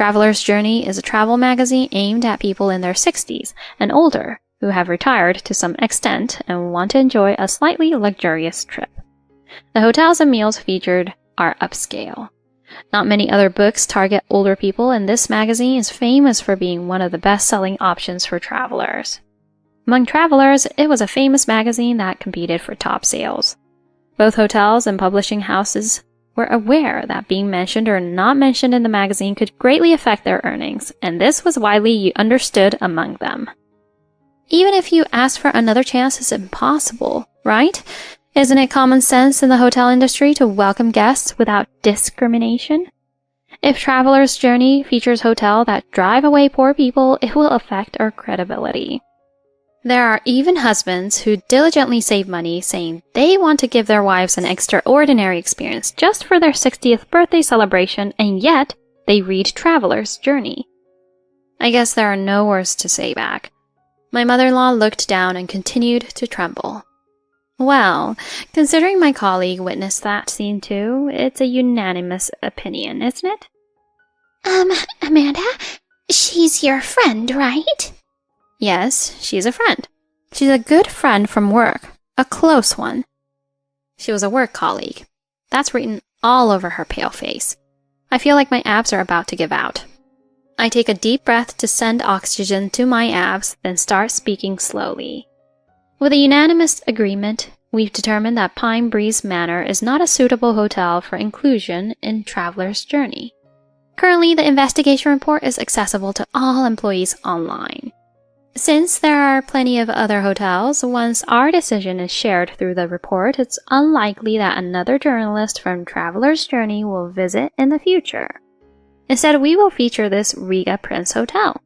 Traveler's Journey is a travel magazine aimed at people in their 60s and older who have retired to some extent and want to enjoy a slightly luxurious trip. The hotels and meals featured are upscale. Not many other books target older people, and this magazine is famous for being one of the best-selling options for travelers. Among travelers, it was a famous magazine that competed for top sales. Both hotels and publishing houses were aware that being mentioned or not mentioned in the magazine could greatly affect their earnings, and this was widely understood among them. Even if you ask for another chance, it's impossible, right? Isn't it common sense in the hotel industry to welcome guests without discrimination? If Traveler's Journey features hotels that drive away poor people, it will affect our credibility. There are even husbands who diligently save money, saying they want to give their wives an extraordinary experience just for their 60th birthday celebration, and yet they read Traveler's Journey. I guess there are no words to say back. My mother-in-law looked down and continued to tremble. Well, considering my colleague witnessed that scene too, it's a unanimous opinion, isn't it? Amanda, she's your friend, right? Yes, she's a friend. She's a good friend from work, a close one. She was a work colleague. That's written all over her pale face. I feel like my abs are about to give out. I take a deep breath to send oxygen to my abs, then start speaking slowly. With a unanimous agreement, we've determined that Pine Breeze Manor is not a suitable hotel for inclusion in Traveler's Journey. Currently, the investigation report is accessible to all employees online. Since there are plenty of other hotels, once our decision is shared through the report, it's unlikely that another journalist from Traveler's Journey will visit in the future. Instead, we will feature this Riga Prince Hotel.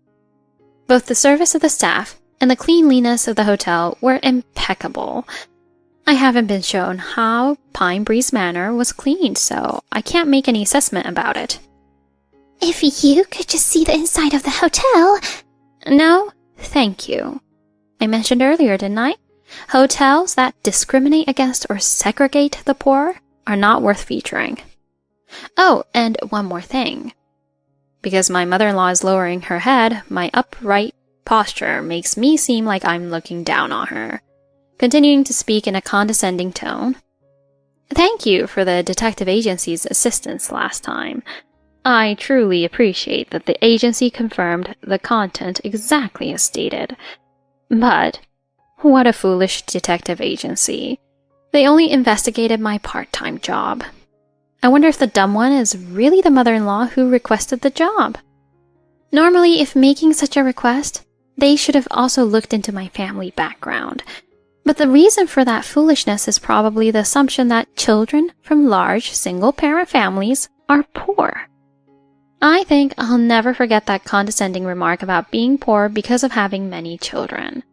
Both the service of the staff and the cleanliness of the hotel were impeccable. I haven't been shown how Pine Breeze Manor was cleaned, so I can't make any assessment about it. If you could just see the inside of the hotel... No, thank you. I mentioned earlier, didn't I? Hotels that discriminate against or segregate the poor are not worth featuring. Oh, and one more thing. Because my mother-in-law is lowering her head, my upright posture makes me seem like I'm looking down on her. Continuing to speak in a condescending tone. Thank you for the detective agency's assistance last time. I truly appreciate that the agency confirmed the content exactly as stated. But what a foolish detective agency. They only investigated my part-time job. I wonder if the dumb one is really the mother-in-law who requested the job. Normally, if making such a request, they should have also looked into my family background. But the reason for that foolishness is probably the assumption that children from large single-parent families are poor. I think I'll never forget that condescending remark about being poor because of having many children.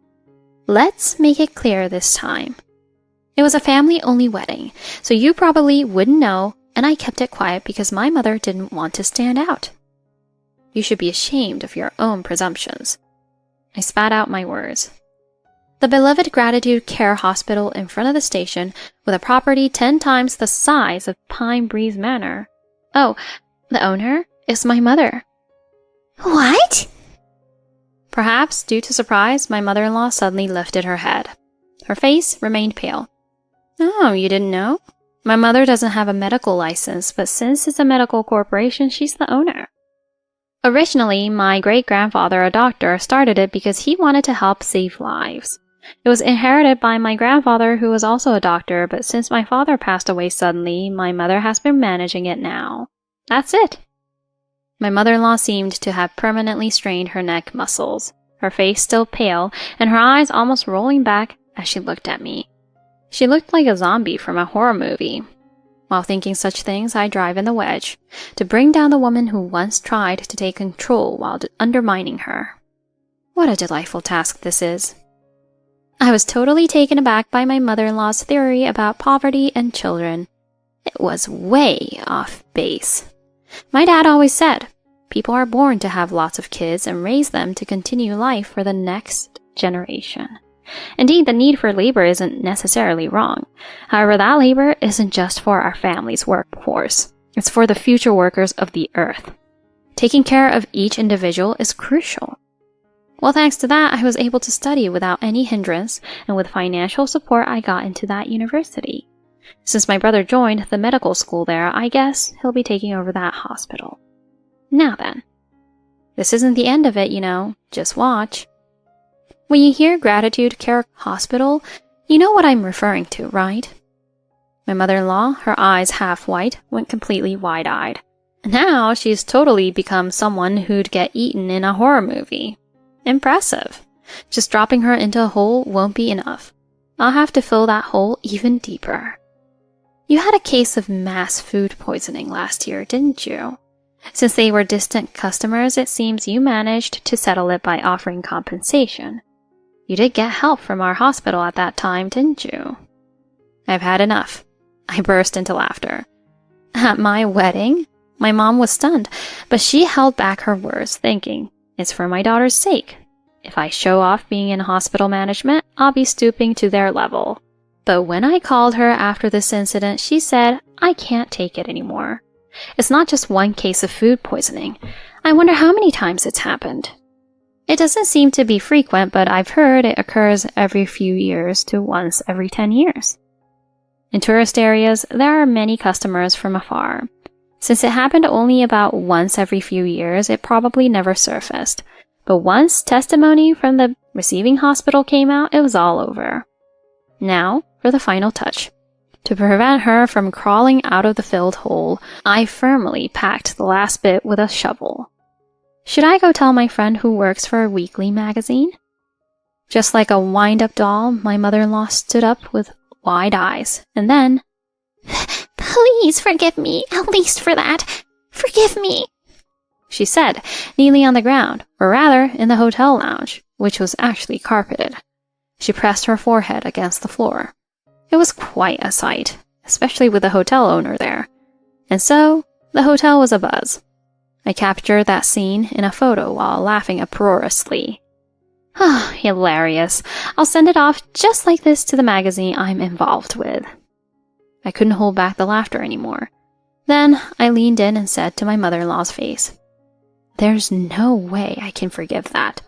Let's make it clear this time. It was a family-only wedding, so you probably wouldn't know, and I kept it quiet because my mother didn't want to stand out. You should be ashamed of your own presumptions. I spat out my words. The beloved Gratitude Care Hospital in front of the station, with a property 10 times the size of Pine Breeze Manor. Oh, the owner is my mother. What? Perhaps due to surprise, my mother-in-law suddenly lifted her head. Her face remained pale. Oh, you didn't know? My mother doesn't have a medical license, but since it's a medical corporation, she's the owner. Originally, my great-grandfather, a doctor, started it because he wanted to help save lives. It was inherited by my grandfather, who was also a doctor, but since my father passed away suddenly, my mother has been managing it now. That's it. My mother-in-law seemed to have permanently strained her neck muscles, her face still pale, and her eyes almost rolling back as she looked at me. She looked like a zombie from a horror movie. While thinking such things, I drive in the wedge, to bring down the woman who once tried to take control while undermining her. What a delightful task this is. I was totally taken aback by my mother-in-law's theory about poverty and children. It was way off base. My dad always said, people are born to have lots of kids and raise them to continue life for the next generation. Indeed, the need for labor isn't necessarily wrong. However, that labor isn't just for our family's workforce. It's for the future workers of the earth. Taking care of each individual is crucial. Well, thanks to that, I was able to study without any hindrance, and with financial support, I got into that university. Since my brother joined the medical school there, I guess he'll be taking over that hospital. Now then. This isn't the end of it, just watch. When you hear Gratitude Care Hospital, you know what I'm referring to, right? My mother-in-law, her eyes half white, went completely wide-eyed. Now she's totally become someone who'd get eaten in a horror movie. Impressive. Just dropping her into a hole won't be enough. I'll have to fill that hole even deeper. You had a case of mass food poisoning last year, didn't you? Since they were distant customers, it seems you managed to settle it by offering compensation. You did get help from our hospital at that time, didn't you? I've had enough. I burst into laughter. At my wedding? My mom was stunned, but she held back her words, thinking, it's for my daughter's sake. If I show off being in hospital management, I'll be stooping to their level. But when I called her after this incident, she said, I can't take it anymore. It's not just one case of food poisoning. I wonder how many times it's happened. It doesn't seem to be frequent, but I've heard it occurs every few years to once every 10 years. In tourist areas, there are many customers from afar. Since it happened only about once every few years, it probably never surfaced. But once testimony from the receiving hospital came out, it was all over. Now, for the final touch. To prevent her from crawling out of the filled hole, I firmly packed the last bit with a shovel. Should I go tell my friend who works for a weekly magazine? Just like a wind-up doll, my mother-in-law stood up with wide eyes, and then, Please forgive me, at least for that. Forgive me, she said, kneeling on the ground, or rather, in the hotel lounge, which was actually carpeted. She pressed her forehead against the floor. It was quite a sight, especially with the hotel owner there. And so, the hotel was abuzz. I captured that scene in a photo while laughing uproariously. Hilarious. I'll send it off just like this to the magazine I'm involved with. I couldn't hold back the laughter anymore. Then I leaned in and said to my mother-in-law's face, There's no way I can forgive that.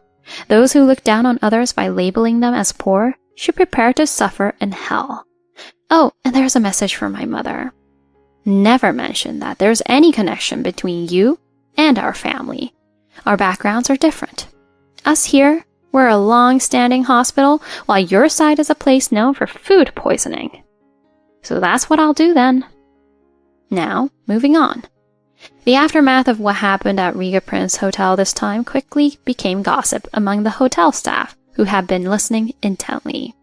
Those who look down on others by labeling them as poor should prepare to suffer in hell. Oh, and there's a message from my mother. Never mention that there's any connection between you and our family. Our backgrounds are different. Us here, we're a long-standing hospital, while your side is a place known for food poisoning. So that's what I'll do then. Now, moving on. The aftermath of what happened at Riga Prince Hotel this time quickly became gossip among the hotel staff, who had been listening intently.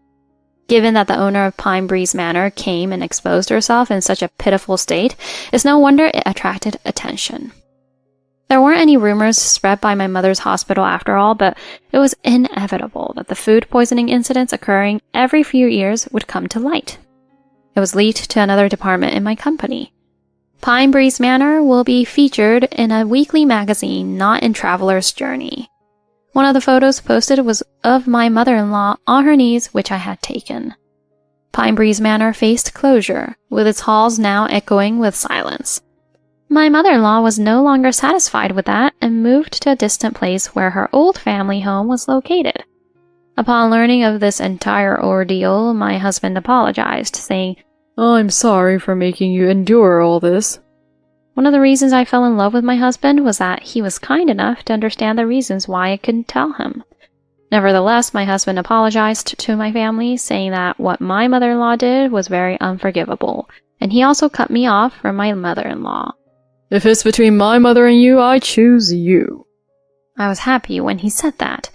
Given that the owner of Pine Breeze Manor came and exposed herself in such a pitiful state, it's no wonder it attracted attention. There weren't any rumors spread by my mother's hospital after all, but it was inevitable that the food poisoning incidents occurring every few years would come to light. It was leaked to another department in my company. Pine Breeze Manor will be featured in a weekly magazine, not in Traveler's Journey. One of the photos posted was of my mother-in-law on her knees, which I had taken. Pine Breeze Manor faced closure, with its halls now echoing with silence. My mother-in-law was no longer satisfied with that and moved to a distant place where her old family home was located. Upon learning of this entire ordeal, my husband apologized, saying, I'm sorry for making you endure all this. One of the reasons I fell in love with my husband was that he was kind enough to understand the reasons why I couldn't tell him. Nevertheless, my husband apologized to my family, saying that what my mother-in-law did was very unforgivable, and he also cut me off from my mother-in-law. If it's between my mother and you, I choose you. I was happy when he said that.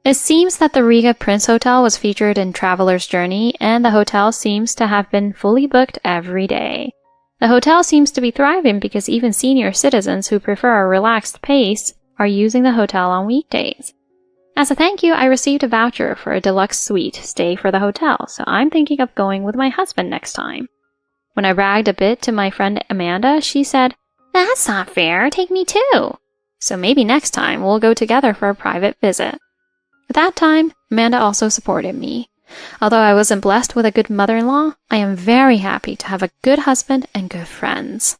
It seems that the Riga Prince Hotel was featured in Traveler's Journey, and the hotel seems to have been fully booked every day. The hotel seems to be thriving because even senior citizens who prefer a relaxed pace are using the hotel on weekdays. As a thank you, I received a voucher for a deluxe suite stay for the hotel, so I'm thinking of going with my husband next time. When I bragged a bit to my friend Amanda, she said, That's not fair, take me too. So maybe next time we'll go together for a private visit. At that time, Amanda also supported me. Although I wasn't blessed with a good mother-in-law, I am very happy to have a good husband and good friends.